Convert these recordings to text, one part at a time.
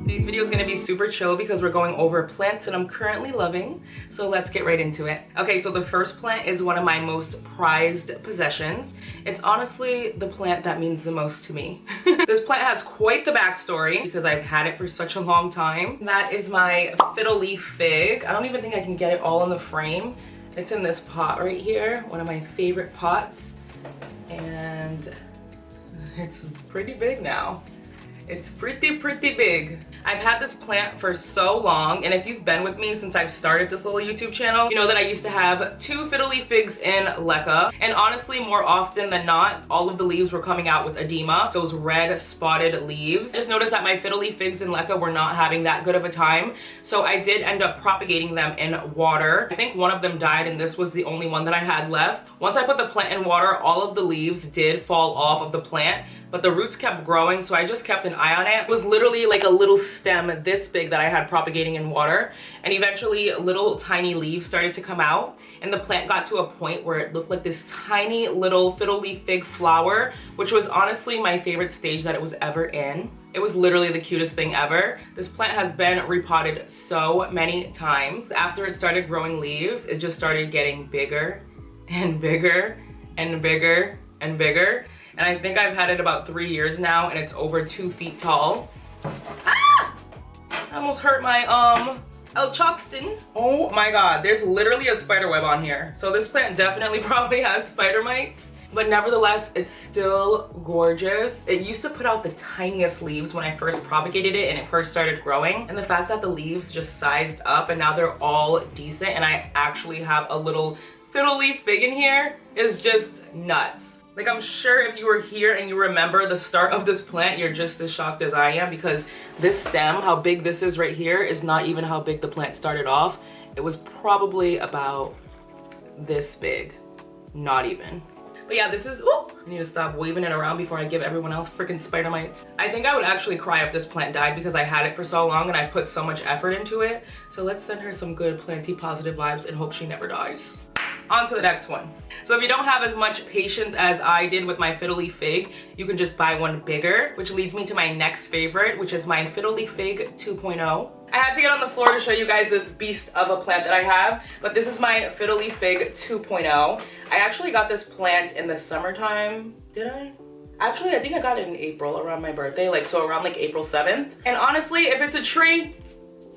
Today's video is going to be super chill because we're going over plants that I'm currently loving. So let's get right into it. Okay, so the first plant is one of my most prized possessions. It's honestly the plant that means the most to me. This plant has quite the backstory because I've had it for such a long time. That is my fiddle leaf fig. I don't even think I can get it all in the frame. It's in this pot right here, one of my favorite pots. And it's pretty big now. It's pretty big. I've had this plant for so long, and if you've been with me since I've started this little YouTube channel, you know that I used to have 2 fiddle leaf figs in leca, and honestly, more often than not, all of the leaves were coming out with edema, those red spotted leaves. I just noticed that my fiddle leaf figs in leca were not having that good of a time, so I did end up propagating them in water. I think one of them died, and this was the only one that I had left. Once I put the plant in water, all of the leaves did fall off of the plant, but the roots kept growing, so I just kept an eye on it. It was literally like a little stem this big that I had propagating in water, and eventually little tiny leaves started to come out, and the plant got to a point where it looked like this tiny little fiddle leaf fig flower, which was honestly my favorite stage that it was ever in. It was literally the cutest thing ever. This plant has been repotted so many times. After it started growing leaves, it just started getting bigger and bigger and bigger and bigger. And I think I've had it about 3 years now, and it's over 2 feet tall. Ah! I almost hurt my El Choxton. Oh my god, there's literally a spider web on here. So this plant definitely probably has spider mites. But nevertheless, it's still gorgeous. It used to put out the tiniest leaves when I first propagated it and it first started growing. And the fact that the leaves just sized up and now they're all decent and I actually have a little fiddle leaf fig in here is just nuts. Like, I'm sure if you were here and you remember the start of this plant, you're just as shocked as I am, because this stem, how big this is right here, is not even how big the plant started off. It was probably about this big, not even. But yeah, this is, ooh, I need to stop waving it around before I give everyone else freaking spider mites. I think I would actually cry if this plant died because I had it for so long and I put so much effort into it. So let's send her some good planty positive vibes and hope she never dies. On to the next one. So if you don't have as much patience as I did with my fiddle leaf fig, you can just buy one bigger, which leads me to my next favorite, which is my fiddle leaf fig 2.0. I had to get on the floor to show you guys this beast of a plant that I have, but this is my fiddle leaf fig 2.0. I actually got this plant in the summertime. Did I? Actually, I think I got it in April around my birthday, like so around like April 7th. And honestly, if it's a tree,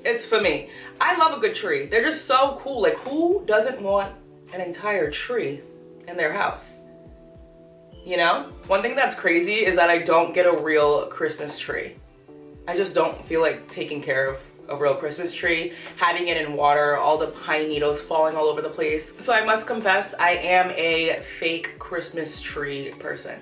it's for me. I love a good tree. They're just so cool. Like, who doesn't want an entire tree in their house? You know? One thing that's crazy is that I don't get a real Christmas tree. I just don't feel like taking care of a real Christmas tree, having it in water, all the pine needles falling all over the place. So I must confess, I am a fake Christmas tree person.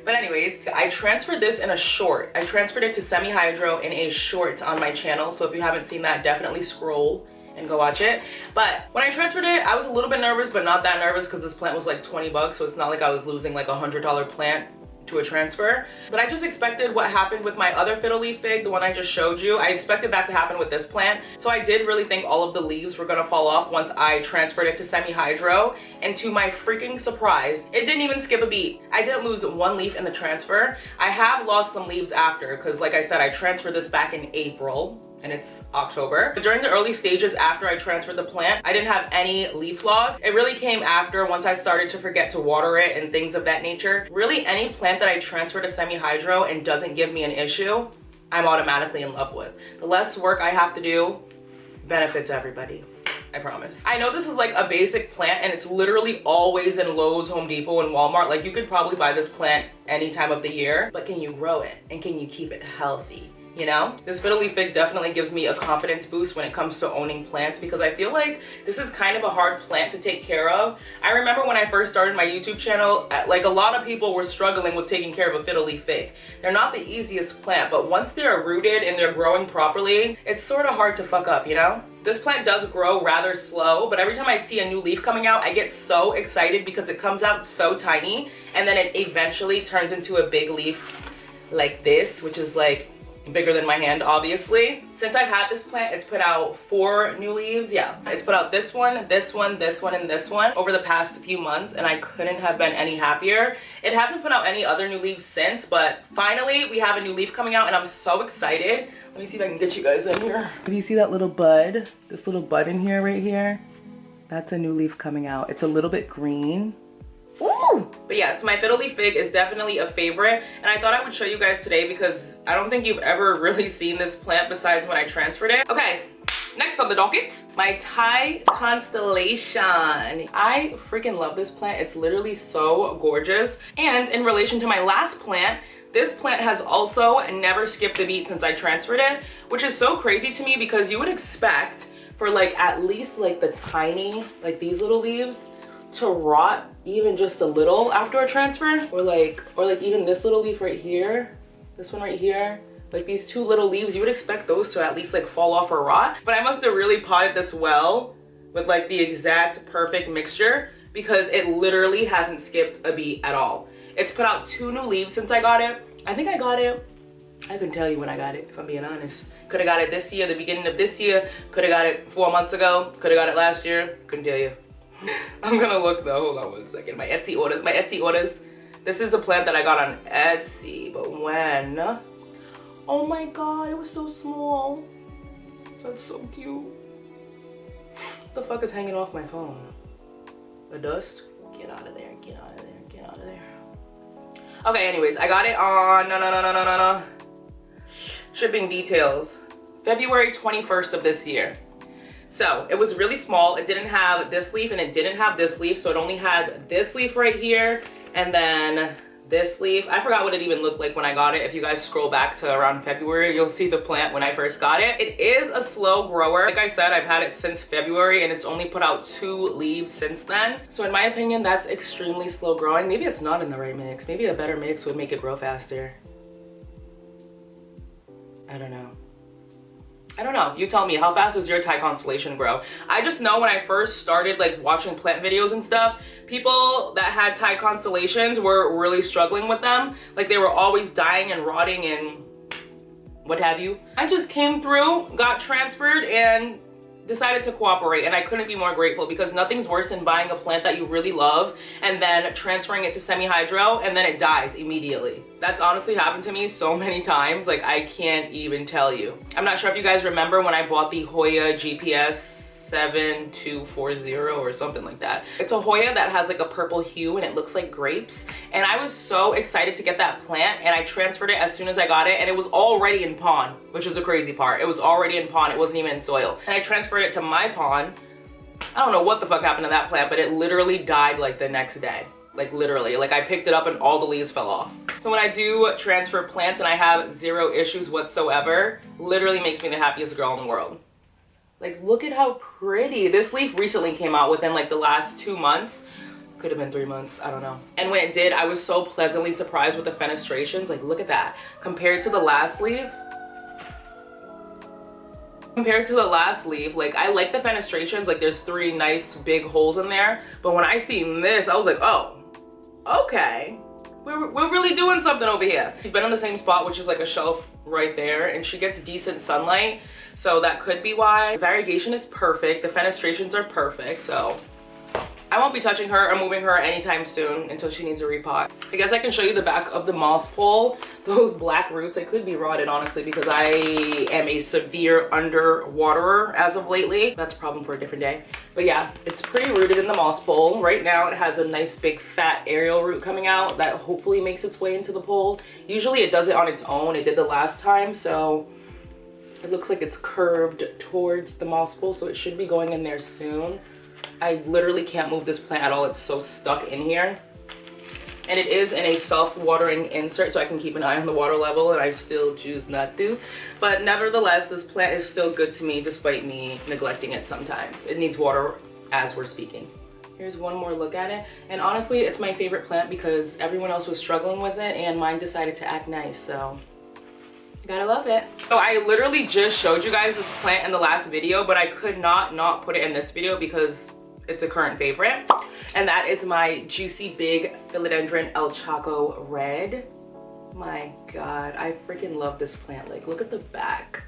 But anyways, I transferred this in a short. I transferred it to Semihydro in a short on my channel. So if you haven't seen that, definitely scroll and go watch it. But when I transferred it, I was a little bit nervous, but not that nervous because this plant was like 20 bucks. So it's not like I was losing like $100 plant to a transfer. But I just expected what happened with my other fiddle leaf fig, the one I just showed you. I expected that to happen with this plant. So I did really think all of the leaves were gonna fall off once I transferred it to Semihydro. And to my freaking surprise, it didn't even skip a beat. I didn't lose one leaf in the transfer. I have lost some leaves after, because like I said, I transferred this back in April and it's October. But during the early stages after I transferred the plant, I didn't have any leaf loss. It really came after, once I started to forget to water it and things of that nature. Really, any plant that I transfer to Semihydro and doesn't give me an issue, I'm automatically in love with. The less work I have to do benefits everybody. I promise. I know this is like a basic plant and it's literally always in Lowe's, Home Depot, and Walmart. Like, you could probably buy this plant any time of the year, but can you grow it and can you keep it healthy? You know? This fiddle leaf fig definitely gives me a confidence boost when it comes to owning plants, because I feel like this is kind of a hard plant to take care of. I remember when I first started my YouTube channel, like, a lot of people were struggling with taking care of a fiddle leaf fig. They're not the easiest plant, but once they're rooted and they're growing properly, it's sort of hard to fuck up, you know? This plant does grow rather slow, but every time I see a new leaf coming out, I get so excited because it comes out so tiny and then it eventually turns into a big leaf like this, which is like bigger than my hand, obviously. Since I've had this plant, it's put out 4 new leaves. Yeah, it's put out this one, this one, this one, and this one over the past few months, and I couldn't have been any happier. It hasn't put out any other new leaves since, but finally we have a new leaf coming out and I'm so excited. Let me see if I can get you guys in here. If you see that little bud, this little bud in here, right here, that's a new leaf coming out. It's a little bit green. Ooh! But yes, my fiddle leaf fig is definitely a favorite, and I thought I would show you guys today because I don't think you've ever really seen this plant besides when I transferred it. Okay, next on the docket, my Thai constellation. I freaking love this plant. It's literally so gorgeous. And in relation to my last plant, this plant has also never skipped a beat since I transferred it, which is so crazy to me because you would expect for like at least like the tiny, like these little leaves to rot even just a little after a transfer, or like even this little leaf right here, this one right here, like these 2 little leaves, you would expect those to at least like fall off or rot. But I must have really potted this well with like the exact perfect mixture because it literally hasn't skipped a beat at all. It's put out 2 new leaves since I got it. I think I got it, I couldn't tell you when I got it, if I'm being honest. Could have got it this year, the beginning of this year. Could have got it 4 months ago. Could have got it last year. Couldn't tell you. I'm gonna look though, hold on one second. My Etsy orders. This is a plant that I got on Etsy, but when? Oh my God, it was so small. That's so cute. What the fuck is hanging off my phone? The dust? Get out of there, get out of there, get out of there. Okay, anyways, I got it on, shipping details, February 21st of this year. So it was really small. It didn't have this leaf and it didn't have this leaf. So it only had this leaf right here and then this leaf. I forgot what it even looked like when I got it. If you guys scroll back to around February, you'll see the plant when I first got it. It is a slow grower. Like I said, I've had it since February and it's only put out 2 leaves since then. So in my opinion, that's extremely slow growing. Maybe it's not in the right mix. Maybe a better mix would make it grow faster. I don't know. You tell me, how fast does your Thai constellation grow? I just know when I first started like watching plant videos and stuff, people that had Thai constellations were really struggling with them. Like they were always dying and rotting and what have you. I just came through, got transferred, and decided to cooperate, and I couldn't be more grateful because nothing's worse than buying a plant that you really love and then transferring it to Semihydro and then it dies immediately. That's honestly happened to me so many times, like I can't even tell you. I'm not sure if you guys remember when I bought the Hoya GPS 7240 or something like that. It's a Hoya that has like a purple hue and it looks like grapes, and I was so excited to get that plant, and I transferred it as soon as I got it and it was already in pond, which is the crazy part. It was already in pond, it wasn't even in soil, and I transferred it to my pond. I don't know what the fuck happened to that plant, but it literally died like the next day. Like literally, like I picked it up and all the leaves fell off. So when I do transfer plants and I have 0 issues whatsoever, literally makes me the happiest girl in the world. Like, look at how pretty. This leaf recently came out within like the last 2 months. Could have been 3 months, I don't know. And when it did, I was so pleasantly surprised with the fenestrations. Like, look at that. Compared to the last leaf, like I like the fenestrations. Like there's 3 nice big holes in there. But when I seen this, I was like, oh, okay. We're really doing something over here. She's been in the same spot, which is like a shelf right there, and she gets decent sunlight. So that could be why. The variegation is perfect. The fenestrations are perfect. So I won't be touching her or moving her anytime soon until she needs a repot. I guess I can show you the back of the moss pole. Those black roots, I could be rotted honestly because I am a severe underwaterer as of lately. That's a problem for a different day. But yeah, it's pretty rooted in the moss pole. Right now it has a nice big fat aerial root coming out that hopefully makes its way into the pole. Usually it does it on its own. It did the last time, so it looks like it's curved towards the moss pole, so it should be going in there soon. I literally can't move this plant at all. It's so stuck in here. And it is in a self-watering insert, so I can keep an eye on the water level, and I still choose not to. But nevertheless, this plant is still good to me despite me neglecting it sometimes. It needs water as we're speaking. Here's one more look at it. And honestly, it's my favorite plant because everyone else was struggling with it and mine decided to act nice, so gotta love it. So I literally just showed you guys this plant in the last video, but I could not put it in this video because it's a current favorite. And that is my Juicy Big Philodendron El Chaco Red. my god, I freaking love this plant. Like, look at the back.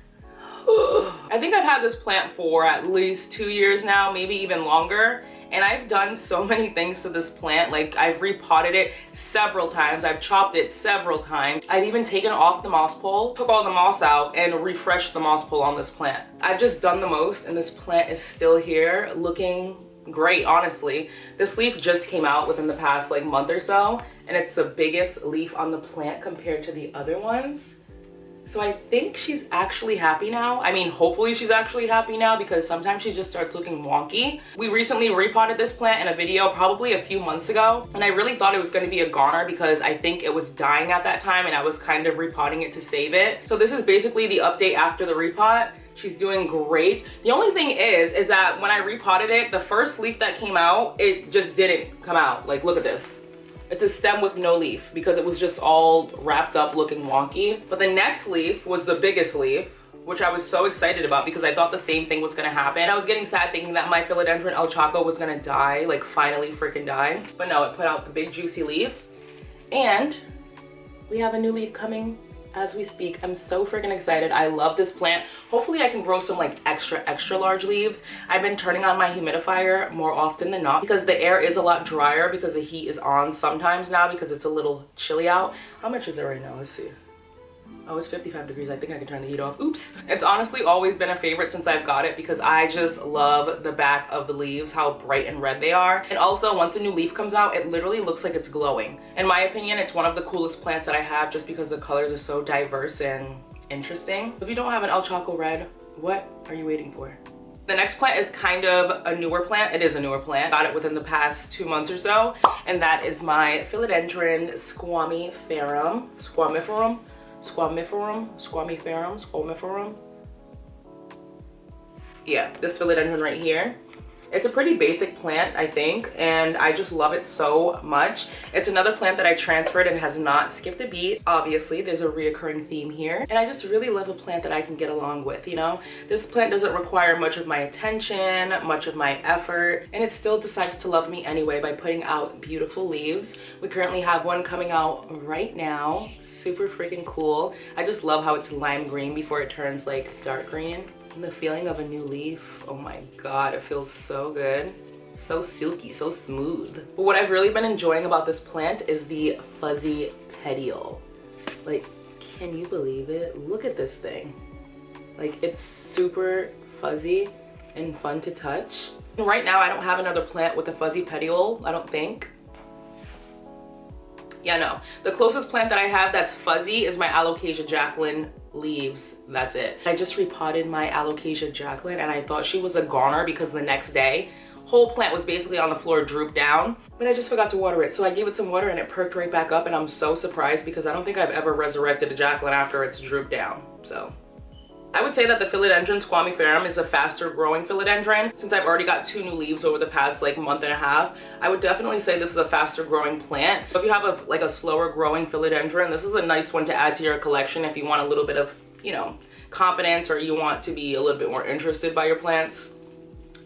I think I've had this plant for at least 2 years now, maybe even longer. And I've done so many things to this plant. Like, I've repotted it several times. I've chopped it several times. I've even taken off the moss pole, took all the moss out, and refreshed the moss pole on this plant. I've just done the most, and this plant is still here looking great, honestly. This leaf just came out within the past like month or so, and it's the biggest leaf on the plant compared to the other ones. So I think she's actually happy now. I mean, hopefully she's actually happy now, because sometimes she just starts looking wonky. We recently repotted this plant in a video probably a few months ago, and I really thought it was going to be a goner because I think it was dying at that time and I was kind of repotting it to save it. So this is basically the update after the repot. She's doing great. The only thing is that when I repotted it, the first leaf that came out, it just didn't come out. Like, look at this. It's a stem with no leaf because it was just all wrapped up looking wonky. But the next leaf was the biggest leaf, which I was so excited about because I thought the same thing was gonna happen. I was getting sad thinking that my philodendron El Chaco was gonna die, like finally freaking die. But no, it put out the big juicy leaf. And we have a new leaf coming as we speak. I'm so freaking excited. I love this plant. Hopefully I can grow some like extra large leaves. I've been turning on my humidifier more often than not because the air is a lot drier because the heat is on sometimes now because it's a little chilly out. How much is it right now? Let's see. Oh, it's 55 degrees. I think I can turn the heat off. Oops. It's honestly always been a favorite since I've got it because I just love the back of the leaves, how bright and red they are. And also, once a new leaf comes out, it literally looks like it's glowing. In my opinion, it's one of the coolest plants that I have just because the colors are so diverse and interesting. If you don't have an El Chaco red, what are you waiting for? The next plant is kind of a newer plant. It is a newer plant. Got it within the past 2 months or so. And that is my philodendron squamiferum. Squamiferum. Yeah, this philodendron right here. It's a pretty basic plant, I think, and I just love it so much. It's another plant that I transferred and has not skipped a beat. Obviously, there's a reoccurring theme here, and I just really love a plant that I can get along with, you know? This plant doesn't require much of my attention, much of my effort, and it still decides to love me anyway by putting out beautiful leaves. We currently have one coming out right now. Super freaking cool. I just love how it's lime green before it turns like dark green. And the feeling of a new leaf, oh my god, it feels so good. So silky, so smooth. But what I've really been enjoying about this plant is the fuzzy petiole. Like, can you believe it? Look at this thing. Like, it's super fuzzy and fun to touch. And right now, I don't have another plant with a fuzzy petiole, I don't think. Yeah, no. The closest plant that I have that's fuzzy is my Alocasia Jacqueline leaves. That's it. I just repotted my Alocasia Jacqueline and I thought she was a goner because the next day, whole plant was basically on the floor, drooped down, but I just forgot to water it. So I gave it some water and it perked right back up, and I'm so surprised because I don't think I've ever resurrected a Jacqueline after it's drooped down. So I would say that the philodendron squamiferum is a faster growing philodendron. Since I've already got 2 new leaves over the past like month and a half, I would definitely say this is a faster growing plant. If you have a slower growing philodendron, this is a nice one to add to your collection if you want a little bit of, you know, confidence, or you want to be a little bit more interested by your plants.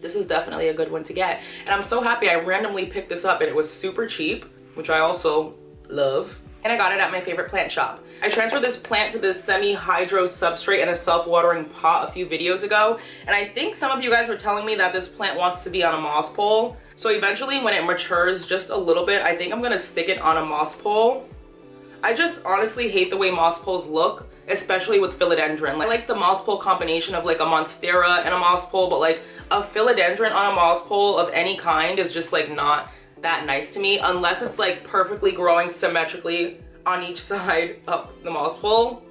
This is definitely a good one to get. And I'm so happy I randomly picked this up and it was super cheap, which I also love. And I got it at my favorite plant shop. I transferred this plant to this Semihydro substrate in a self-watering pot a few videos ago, and I think some of you guys were telling me that this plant wants to be on a moss pole. So eventually when it matures just a little bit, I think I'm gonna stick it on a moss pole. I just honestly hate the way moss poles look, especially with philodendron. I like the moss pole combination of like a monstera and a moss pole, but like a philodendron on a moss pole of any kind is just like not that nice to me, unless it's like perfectly growing symmetrically on each side of the moss pole.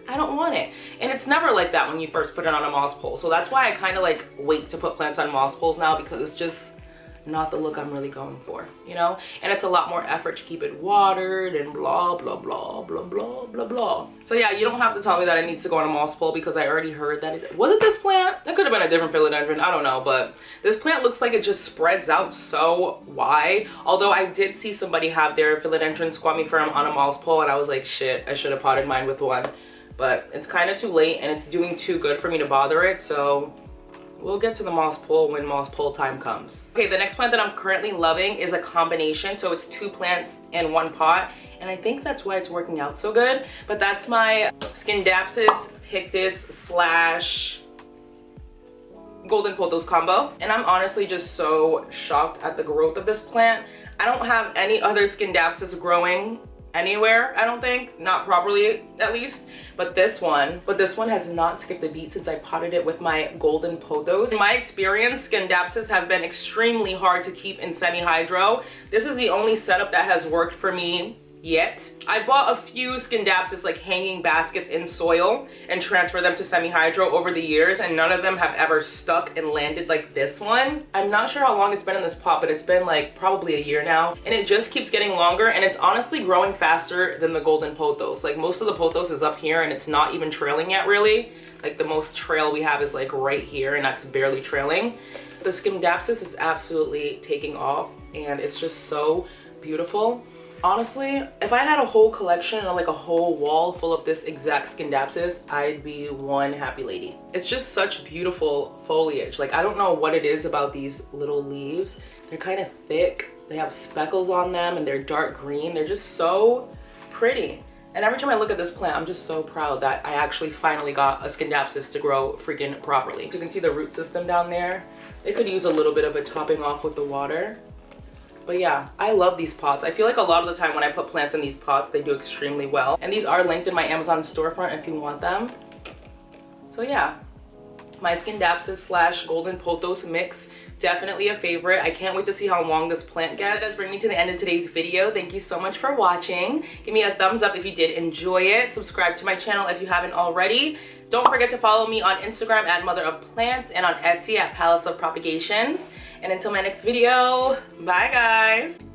I don't want it. And it's never like that when you first put it on a moss pole. So that's why I kind of like wait to put plants on moss poles now, because it's just not the look I'm really going for, you know? And it's a lot more effort to keep it watered and blah, blah, blah, blah, blah, blah, blah. So yeah, you don't have to tell me that it needs to go on a moss pole because I already heard that it, was it this plant? It could have been a different philodendron, I don't know, but this plant looks like it just spreads out so wide. Although I did see somebody have their philodendron squamiferum on a moss pole and I was like, shit, I should have potted mine with one. But it's kind of too late and it's doing too good for me to bother it, so we'll get to the moss pole when moss pole time comes. Okay, the next plant that I'm currently loving is a combination. So it's 2 plants in 1 pot. and I think that's why it's working out so good. But that's my Scindapsus Pictus slash Golden Pothos combo, and I'm honestly just so shocked at the growth of this plant. I don't have any other Scindapsus growing anywhere, I don't think, not properly at least, but this one has not skipped a beat since I potted it with my Golden Pothos. In my experience, Scindapsus have been extremely hard to keep in Semihydro. This is the only setup that has worked for me yet. I bought a few Scindapsus like hanging baskets in soil and transferred them to Semihydro over the years, and none of them have ever stuck and landed like this one. I'm not sure how long it's been in this pot, but it's been like probably a year now, and it just keeps getting longer, and it's honestly growing faster than the Golden Pothos. Like most of the Pothos is up here and it's not even trailing yet really. Like the most trail we have is like right here, and that's barely trailing. The Scindapsus is absolutely taking off, and it's just so beautiful. Honestly, if I had a whole collection or like a whole wall full of this exact Scindapsus, I'd be one happy lady. It's just such beautiful foliage. Like I don't know what it is about these little leaves. They're kind of thick, they have speckles on them, and they're dark green. They're just so pretty. And every time I look at this plant, I'm just so proud that I actually finally got a Scindapsus to grow freaking properly. So you can see the root system down there. They could use a little bit of a topping off with the water. But yeah, I love these pots. I feel like a lot of the time when I put plants in these pots, they do extremely well. And these are linked in my Amazon storefront if you want them. So yeah, my Scindapsus slash Golden Pothos mix, definitely a favorite. I can't wait to see how long this plant gets. That does bring me to the end of today's video. Thank you so much for watching. Give me a thumbs up if you did enjoy it. Subscribe to my channel if you haven't already. Don't forget to follow me on Instagram at Mother of Plants and on Etsy at Palace of Propagations. And until my next video, bye guys.